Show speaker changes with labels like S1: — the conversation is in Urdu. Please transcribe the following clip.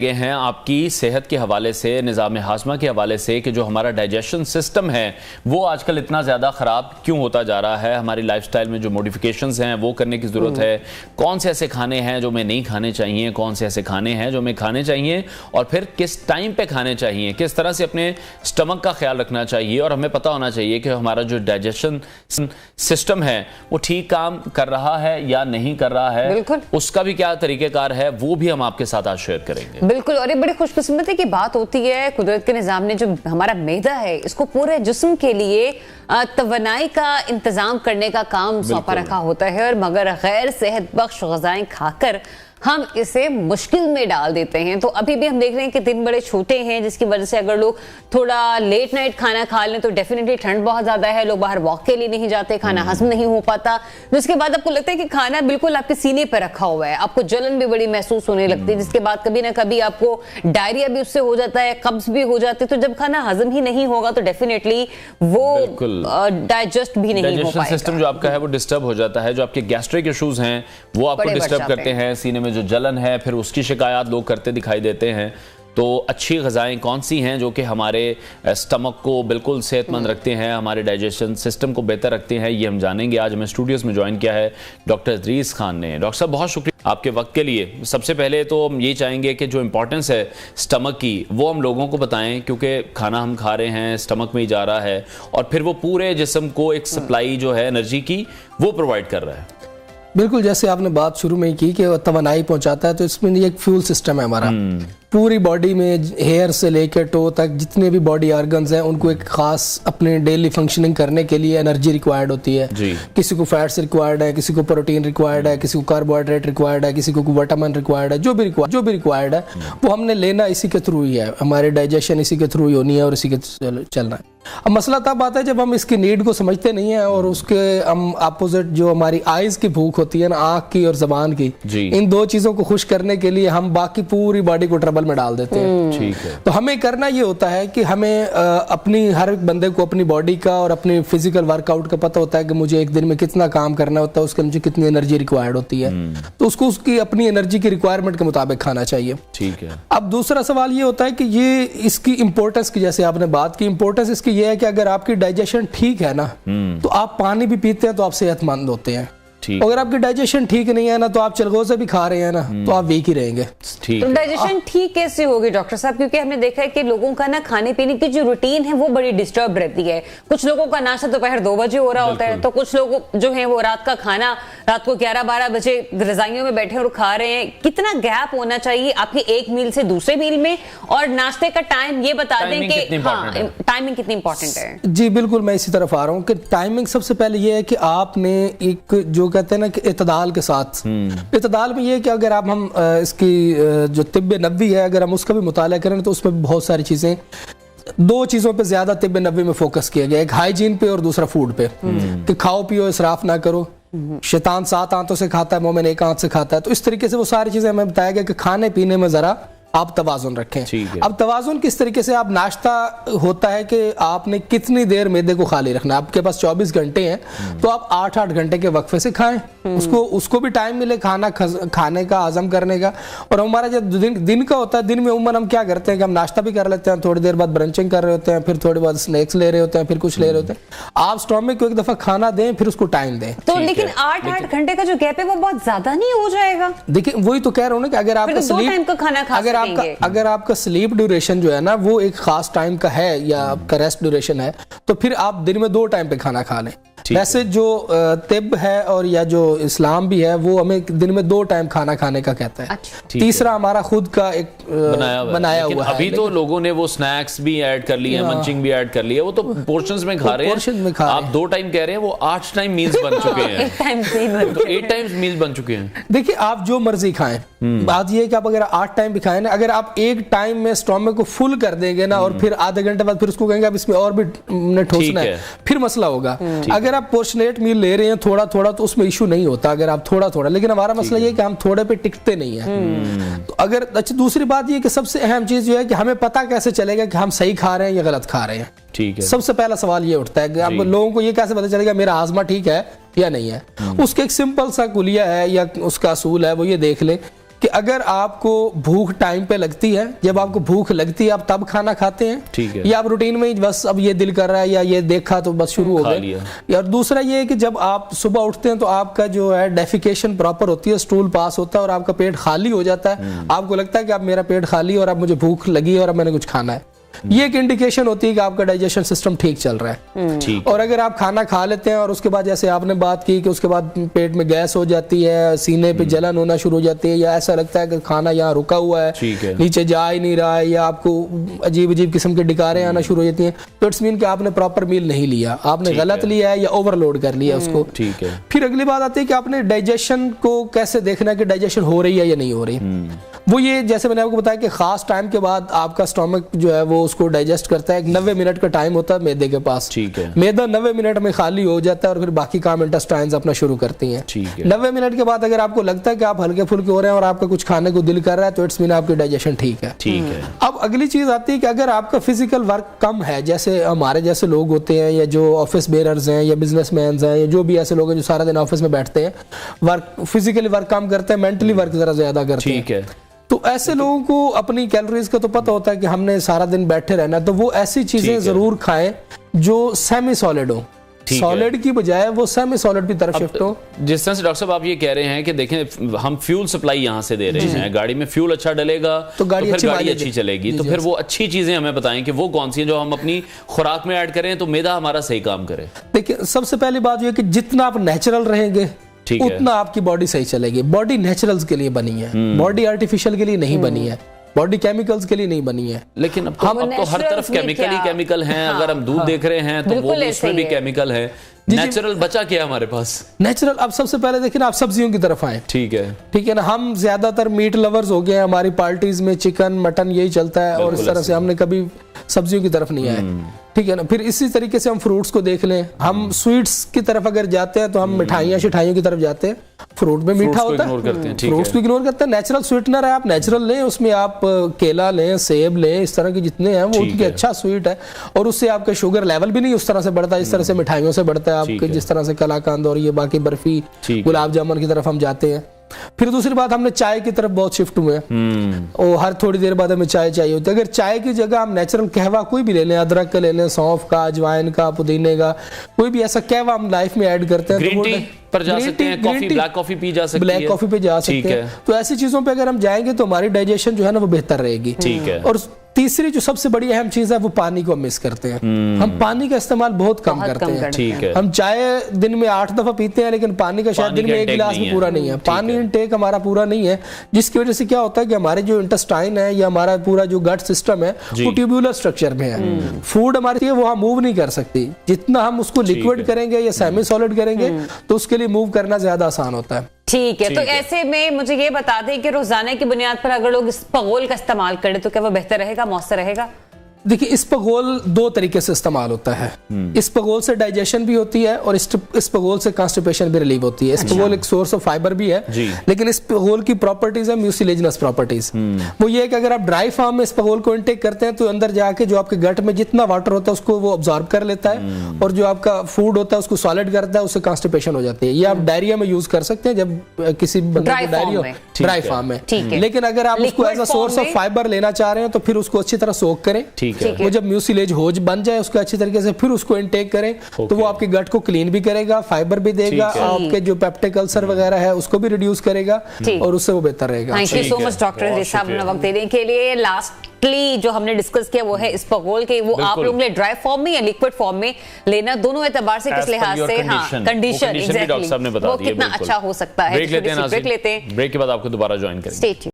S1: گئے ہیں آپ کی صحت کے حوالے سے، نظام ہاضمہ کے حوالے سے کہ جو ہمارا ڈائجیشن سسٹم ہے وہ آج کل اتنا زیادہ خراب کیوں ہوتا جا رہا ہے، ہماری لائف سٹائل میں جو موڈیفیکیشنز ہیں وہ کرنے کی ضرورت ہے، کون سے ایسے کھانے ہیں جو میں نہیں کھانے چاہیے، کون سے ایسے کھانے ہیں جو میں کھانے چاہیے اور پھر کس ٹائم پہ کھانے چاہیے، کس طرح سے اپنے سٹمک کا خیال رکھنا چاہیے اور ہمیں پتہ ہونا چاہیے کہ ہمارا جو ڈائجیشن سسٹم ہے وہ ٹھیک کام کر رہا ہے یا نہیں کر رہا ہے، اس کا بھی کیا طریقہ کار ہے وہ بھی ہم آپ کے ساتھ آج شیئر کریں گے۔
S2: بالکل، اور یہ بڑی خوش قسمتی کی بات ہوتی ہے قدرت کے نظام نے جو ہمارا معدہ ہے اس کو پورے جسم کے لیے توانائی کا انتظام کرنے کا کام سونپا رکھا ہوتا ہے، اور مگر غیر صحت بخش غذائیں کھا کر ہم اسے مشکل میں ڈال دیتے ہیں۔ تو ابھی بھی ہم دیکھ رہے ہیں کہ دن بڑے چھوٹے ہیں، جس کی وجہ سے اگر لوگ تھوڑا لیٹ نائٹ کھانا کھا لیں تو ڈیفینیٹلی ٹھنڈ بہت زیادہ ہے، لوگ باہر واک کے لیے نہیں جاتے، کھانا ہضم نہیں ہو پاتا، جس کے بعد آپ کو لگتا ہے کہ کھانا بالکل آپ کے سینے پہ رکھا ہوا ہے، آپ کو جلن بھی بڑی محسوس ہونے لگتی ہے، جس کے بعد کبھی نہ کبھی آپ کو ڈائریا بھی اس سے ہو جاتا ہے، قبض بھی ہو جاتی ہے۔ تو جب کھانا ہضم ہی نہیں ہوگا تو ڈیفینیٹلی وہ ڈائجسٹ بھی نہیں ہو پائے گا،
S1: سسٹم جو آپ کا ہے وہ ڈسٹرب ہو جاتا ہے، جو آپ کے گیسٹرک ایشوز ہیں وہ آپ کو ڈسٹرب کرتے ہیں، سینے میں جو جلن ہے پھر اس کی شکایات لوگ کرتے دکھائی دیتے ہیں۔ تو اچھی غذائیں کون سی ہیں جو کہ ہمارے سٹمک کو بالکل صحت مند رکھتے ہیں، ہمارے ڈائجیشن سسٹم کو بہتر رکھتے ہیں، یہ ہم جانیں گے۔ آج ہمیں اسٹوڈیوز میں جوائن کیا ہے ڈاکٹر ادریس خان نے۔ ڈاکٹر صاحب بہت شکریہ آپ کے وقت کے لیے۔ سب سے پہلے تو ہم یہ چاہیں گے کہ جو امپورٹنس ہے سٹمک کی وہ ہم لوگوں کو بتائیں، کیونکہ کھانا ہم کھا رہے ہیں سٹمک میں ہی جا رہا ہے اور پھر وہ پورے جسم کو ایک سپلائی جو ہے انرجی کی وہ پرووائڈ کر رہا ہے۔
S3: بالکل، جیسے آپ نے بات شروع میں ہی کی کہ توانائی پہنچاتا ہے، تو اس میں ایک فیول سسٹم ہے ہمارا، پوری باڈی میں ہیئر سے لے کے ٹو تک جتنے بھی باڈی آرگنز ہیں ان کو ایک خاص اپنے ڈیلی فنکشننگ کرنے کے لیے انرجی ریکوائرڈ ہوتی ہے۔ کسی کو فیٹس ریکوائرڈ ہے، کسی کو پروٹین ریکوائرڈ ہے، کسی کو کاربوہائیڈریٹ ریکوائرڈ ہے، کسی کو وٹامن ریکوائرڈ ہے، جو بھی ریکوائرڈ ہے وہ ہم نے لینا اسی کے تھرو ہی ہے، ہمارے ڈائجیشن اسی کے تھرو ہی ہونی ہے اور اسی کے چلنا ہے۔ اب مسئلہ تب آتا ہے جب ہم اس کی نیڈ کو سمجھتے نہیں ہیں اور اس کے ہم اپوزٹ جو ہماری آئیز کی بھوک ہوتی ہے نا، آنکھ کی اور زبان کی، ان دو چیزوں کو خوش کرنے کے لیے ہم باقی پوری باڈی کو ٹربل میں ڈال دیتے ہیں۔ تو ہمیں کرنا یہ ہوتا ہے کہ ہمیں اپنی ہر ایک بندے کو اپنی باڈی کا اور اپنی فزیکل ورک آؤٹ کا پتہ ہوتا ہے کہ مجھے ایک دن میں کتنا کام کرنا ہوتا ہے، اس کے مجھے کتنی انرجی ریکوائرڈ ہوتی ہے، تو اس کو اس کی اپنی انرجی کی ریکوائرمنٹ کے مطابق کھانا چاہیے۔ ٹھیک ہے۔ اب دوسرا سوال یہ ہوتا ہے کہ یہ اس کی امپورٹنس کی، جیسے آپ نے بات کی، امپورٹنس اس کی یہ ہے کہ اگر آپ کی ڈائجیشن ٹھیک ہے نا تو آپ پانی بھی پیتے ہیں تو آپ صحت مند ہوتے ہیں، اگر آپ کی ڈائجیشن ٹھیک نہیں ہے نا تو آپ چلغوزے بھی کھا رہے ہیں نا تو آپ ویک ہی رہیں گے۔
S2: تو ڈائجیشن ٹھیک کیسے ہوگی ڈاکٹر صاحب؟ کیونکہ ہم نے دیکھا ہے کہ لوگوں کا نا کھانے پینے کی جو روٹین ہے وہ بڑی ڈسٹرب رہتی ہے، کچھ لوگوں کا ناشتہ دوپہر 2 بجے ہو رہا ہوتا ہے، تو کچھ لوگ جو ہیں وہ رات کا کھانا رات کو 11-12 بجے رضائیوں میں بیٹھے اور کھا رہے ہیں۔ کتنا گیپ ہونا چاہیے آپ کی ایک میل سے دوسرے میل میں، اور ناشتے کا ٹائم یہ بتا دیں کہ ٹائمنگ کتنی امپورٹنٹ ہے؟
S3: جی بالکل، میں اسی طرف آ رہا ہوں کہ ٹائمنگ سب سے پہلے یہ ہے کہ آپ نے ایک جو کہتے ہیں نا کہ اعتدال کے ساتھ، اعتدال میں یہ ہے کہ اگر آپ ہم اس کی جو طب نبوی ہے اگر ہم اس کا بھی مطالعہ کریں تو اس میں بہت ساری چیزیں، 2 چیزوں پہ زیادہ طب نبوی میں فوکس کیا گیا، ایک ہائیجین پہ اور دوسرا فوڈ پہ، کہ کھاؤ پیو اسراف نہ کرو، شیطان 7 آنتوں سے کھاتا ہے مومن 1 آنت سے کھاتا ہے، تو اس طریقے سے وہ ساری چیزیں ہمیں بتایا گیا کہ کھانے پینے میں ذرا آپ توازن رکھیں۔ اب توازن کس طریقے سے؟ آپ ناشتہ ہوتا ہے کہ آپ نے کتنی دیر معدے کو خالی رکھنا ہے، آپ کے پاس 24 گھنٹے ہیں تو آپ 8-8 گھنٹے کے وقفے سے کھائیں، اس کو بھی ٹائم ملے کھانے کا، ہضم کرنے کا۔ اور ہمارا جب دن کا ہوتا ہے، دن میں عموماً ہم کیا کرتے ہیں کہ ہم ناشتہ بھی کر لیتے ہیں، تھوڑی دیر بعد برنچنگ کر رہے ہوتے ہیں، پھر تھوڑی بعد اسنیکس لے رہے ہوتے ہیں، پھر کچھ لے رہے ہوتے ہیں۔ آپ سٹومک کو ایک دفعہ کھانا دیں پھر اس کو ٹائم دیں۔
S2: تو لیکن 8-8 گھنٹے کا جو گیپ ہے وہ بہت زیادہ نہیں ہو جائے گا؟
S3: دیکھیں وہی تو کہہ رہا ہوں نا کہ اگر آپ کا سلیپ ڈیوریشن جو ہے نا وہ ایک خاص ٹائم کا ہے یا آپ کا ریسٹ ڈیوریشن ہے تو پھر آپ دن میں 2 ٹائم پہ کھانا کھا لیں۔ ویسے جو طب ہے اور یا جو اسلام بھی ہے وہ ہمیں دن میں 2 ٹائم کھانا کھانے کا کہتا ہے۔ تیسرا ہمارا خود کا ایک بنایا ہوا ہے۔
S1: ابھی تو لوگوں نے وہ سنیکس بھی ایڈ کر لی ہیں، منچنگ بھی ایڈ کر لی ہے، وہ تو پورشنز میں کھا رہے ہیں۔ آپ 2 ٹائم کہہ رہے ہیں، وہ 8 ٹائم میلز بن چکے ہیں، تو 8 ٹائمز میلز بن چکے ہیں۔
S3: دیکھیں آپ جو مرضی کھائیں، بات یہ ہے کہ آپ اگر 8 ٹائم بھی کھائیں نا، اگر آپ ایک ٹائم میں اسٹومک کو فل کر دیں گے نا اور پھر آدھے گھنٹے بعد پھر اس کو کہیں گے اب اس میں اور بھی ٹھوسنا ہے، پھر مسئلہ ہوگا۔ اگر آپ پورشنیٹ میل لے رہے ہیں تھوڑا تھوڑا تو اس میں ایشو نہیں ہوتا اگر آپ تھوڑا تھوڑا، لیکن ہمارا مسئلہ یہ ہے کہ ہم تھوڑے پہ ٹکتے نہیں ہیں۔ تو اگر اچھا دوسری بات یہ کہ سب سے اہم چیز یہ ہے کہ ہمیں پتہ کیسے چلے گا کہ ہم صحیح کھا رہے ہیں یا غلط کھا رہے ہیں؟ ٹھیک ہے، سب سے پہلا سوال یہ اٹھتا ہے کہ اب لوگوں کو یہ کیسے پتہ چلے گا میرا ہاضمہ ٹھیک ہے یا نہیں ہے؟ اس کا ایک سمپل سا کلیہ ہے یا اس کا اصول ہے، وہ یہ دیکھ لیں کہ اگر آپ کو بھوک ٹائم پہ لگتی ہے، جب آپ کو بھوک لگتی ہے آپ تب کھانا کھاتے ہیں، یا آپ روٹین میں بس اب یہ دل کر رہا ہے یا یہ دیکھا تو بس شروع ہو گئے. اور دوسرا یہ ہے کہ جب آپ صبح اٹھتے ہیں تو آپ کا جو ہے ڈیفیکیشن پراپر ہوتی ہے، اسٹول پاس ہوتا ہے اور آپ کا پیٹ خالی ہو جاتا ہے. آپ کو لگتا ہے کہ اب میرا پیٹ خالی ہے اور اب مجھے بھوک لگی ہے اور اب میں نے کچھ کھانا ہے. یہ ایک انڈیکیشن ہوتی ہے کہ آپ کا ڈائجیشن سسٹم ٹھیک چل رہا ہے. اور اگر آپ کھانا کھا لیتے ہیں اور اس کے بعد جیسے آپ نے بات کی کہ اس کے بعد پیٹ میں گیس ہو جاتی ہے، سینے پہ جلن ہونا شروع ہو جاتی ہے، یا ایسا لگتا ہے کہ کھانا یہاں رکا ہوا ہے، نیچے جا ہی نہیں رہا ہے، یا آپ کو عجیب عجیب قسم کے ڈکاریں آنا شروع ہو جاتی ہیں، تو اٹس مین کہ آپ نے پراپر میل نہیں لیا، آپ نے غلط لیا ہے یا اوور لوڈ کر لیا اس کو. پھر اگلی بات آتی ہے کہ آپ نے ڈائجیشن کو کیسے دیکھنا ہے کہ ڈائجیشن ہو رہی ہے یا نہیں ہو رہی. وہ یہ جیسے میں نے آپ کو بتایا کہ خاص ٹائم کے بعد آپ کا اسٹامک جو ہے وہ اس کو ڈائجسٹ کرتا ہے. ایک 90 منٹ کا ٹائم ہوتا ہے میدے کے پاس، میدا 90 منٹ میں خالی ہو جاتا ہے اور پھر باقی کام انٹسٹائنز اپنا شروع کرتی ہیں. 90 منٹ کے بعد اگر آپ کو لگتا ہے کہ آپ ہلکے پھلکے ہو رہے ہیں اور آپ کا کچھ کھانے کو دل کر رہا ہے تو اٹس مین آپ کی ڈائجیشن ٹھیک ہے. اب اگلی چیز آتی ہے کہ اگر آپ کا فزیکل ورک کم ہے، جیسے ہمارے جیسے لوگ ہوتے ہیں یا جو آفس بیررز ہیں یا بزنس مینز ہیں یا جو بھی ایسے لوگ ہیں جو سارا دن آفس میں بیٹھتے ہیں، ورک فزیکلی ورک کم کرتے ہیں، مینٹلی ورک ذرا زیادہ کرتے ہیں، تو ایسے لوگوں کو اپنی کیلوریز کا تو پتہ ہوتا ہے کہ ہم نے سارا دن بیٹھے رہنا ہے، تو وہ ایسی چیزیں ضرور کھائیں جو سیمی سالڈ ہوں، سالڈ کی بجائے وہ سیمی سالڈ کی طرف شفٹ ہو.
S1: جس طرح سے ڈاکٹر صاحب آپ یہ کہہ رہے ہیں کہ دیکھیں ہم فیول سپلائی یہاں سے دے رہے ہیں، گاڑی میں فیول اچھا ڈلے گا تو گاڑی اچھی چلے گی، تو پھر وہ اچھی چیزیں ہمیں بتائیں کہ وہ کون سی ہیں جو ہم اپنی خوراک میں ایڈ کریں تو میدا ہمارا صحیح کام کرے.
S3: دیکھیں سب سے پہلی بات یہ کہ جتنا آپ نیچرل رہیں گے اتنا آپ کی باڈی صحیح چلے گی. باڈی نیچرلز کے لیے بنی ہے، باڈی آرٹیفیشل کے لیے نہیں بنی ہے، باڈی کیمیکلز کے لیے نہیں بنی ہے.
S1: لیکن اب تو ہر طرف کیمیکل ہی کیمیکل ہیں، اگر ہم دودھ دیکھ رہے ہیں تو وہ اس میں بھی کیمیکل ہے. نیچرل بچا کیا ہمارے پاس؟
S3: نیچرل اب سب سے پہلے دیکھیں نا آپ سبزیوں کی طرف آئیں. ٹھیک ہے نا، ہم زیادہ تر میٹ لورز ہو گئے ہیں، ہماری پارٹیز میں چکن مٹن یہی چلتا ہے اور اس طرح سے ہم نے کبھی سبزیوں کی طرف نہیں آئے. ٹھیک ہے نا. پھر اسی طریقے سے ہم فروٹس کو دیکھ لیں، ہم سویٹس کی طرف اگر جاتے ہیں تو ہم مٹھائیوں کی طرف جاتے ہیں، فروٹ میں میٹھا ہوتا ہے، فروٹس کو اگنور کرتے ہیں. نیچرل سویٹنر ہے، آپ نیچرل لیں، اس میں آپ کیلا لیں، سیب لیں، اس طرح کے جتنے ہیں وہ ان کی اچھا سویٹ ہے اور اس سے آپ کا شوگر لیول بھی نہیں اس طرح سے بڑھتا ہے جس طرح سے مٹھائیوں سے بڑھتا ہے. آپ کے جس طرح سے کلاکند اور یہ باقی برفی گلاب جامن کی طرف ہم جاتے ہیں. پھر دوسری بات ہم نے چائے کی طرف بہت شفٹ ہوئے ہیں اور ہر تھوڑی دیر بعد ہمیں چائے چاہیے ہوتی ہے. اگر چائے کی جگہ ہم نیچرل قہوہ کوئی بھی لے لیں، ادرک کا لے لیں، سونف کا، اجوائن کا، پودینے کا، کوئی بھی ایسا قہوہ ہم لائف میں ایڈ کرتے ہیں،
S1: گرین ٹی پر جا سکتے ہیں، بلیک کافی پی جا سکتے ہیں،
S3: بلیک کافی پہ جا سکتے ہیں. تو ایسی چیزوں پہ اگر ہم جائیں گے تو ہماری ڈائجیشن جو ہے نا وہ بہتر رہے گی. اور تیسری جو سب سے بڑی اہم چیز ہے وہ پانی کو ہم مس کرتے ہیں. ہم پانی کا استعمال بہت کم کرتے ہیں. ہم چائے دن میں 8 دفعہ پیتے ہیں لیکن پانی کا شاید دن میں 1 گلاس بھی پورا نہیں ہے. پانی انٹیک ہمارا پورا نہیں ہے، جس کی وجہ سے کیا ہوتا ہے کہ ہمارے جو انٹسٹائن ہے یا ہمارا پورا جو گٹ سسٹم ہے وہ ٹیوبولر سٹرکچر میں ہے. فوڈ ہماری وہ ہم موو نہیں کر سکتی. جتنا ہم اس کو لیکوڈ کریں گے یا سیمی سالڈ کریں گے تو اس کے لیے موو کرنا زیادہ آسان ہوتا ہے.
S2: ٹھیک ہے. تو ایسے میں مجھے یہ بتا دیں کہ روزانہ کی بنیاد پر اگر لوگ اسپغول کا استعمال کریں تو کیا وہ بہتر رہے گا، مؤثر رہے گا؟
S3: دیکھیں اسپغول 2 طریقے سے استعمال ہوتا ہے. اسپغول سے ڈائجیشن بھی ہوتی ہے اور اسپغول سے کانسٹیپیشن بھی ریلیو ہوتی ہے. اسپغول ایک سورس آف فائبر بھی ہے لیکن اسپغول کی پراپرٹیز ہے میوسیلیجنس پراپرٹیز. وہ یہ ہے کہ اگر آپ ڈرائی فارم میں اسپغول کو انٹیک کرتے ہیں تو اندر جا کے جو آپ کے گٹ میں جتنا واٹر ہوتا ہے اس کو وہ ابزارب کر لیتا ہے اور جو آپ کا فوڈ ہوتا ہے اس کو سالڈ کرتا ہے، اس سے کانسٹیپیشن ہو جاتی ہے. یہ آپ ڈائریا میں یوز کر سکتے ہیں جب کسی بندے کو ڈائریا ہو ڈرائی فارم میں. لیکن اگر آپ اس کو as a source of fibre لینا چاہ رہے ہیں تو پھر اس کو اچھی طرح سوک کریں. وہ جب میوسیلیج ہوج بن جائے اس کو اچھی طریقے سے پھر اس کو انٹیک کریں تو وہ آپ کے گٹ کو کلین بھی کرے گا، فائبر بھی دے گا، آپ کے جو پیپٹک السر وغیرہ ہے اس کو بھی ریڈیوس کرے گا اور اس سے وہ بہتر رہے گا.
S2: Thank you so much doctor Aziz sahab نے وقت دینے کے لیے. لاسٹلی جو ہم نے ڈسکس کیا وہ ہے اسپغول کے، وہ آپ لوگوں نے ڈرائی فارم میں یا لیکوڈ فارم میں لینا، دونوں اعتبار سے کس لحاظ سے کنڈیشن وہ کتنا اچھا ہو سکتا ہے.
S1: بریک لیتے ہیں، بریک کے بعد آپ کو دوبارہ جوائن کریں گے.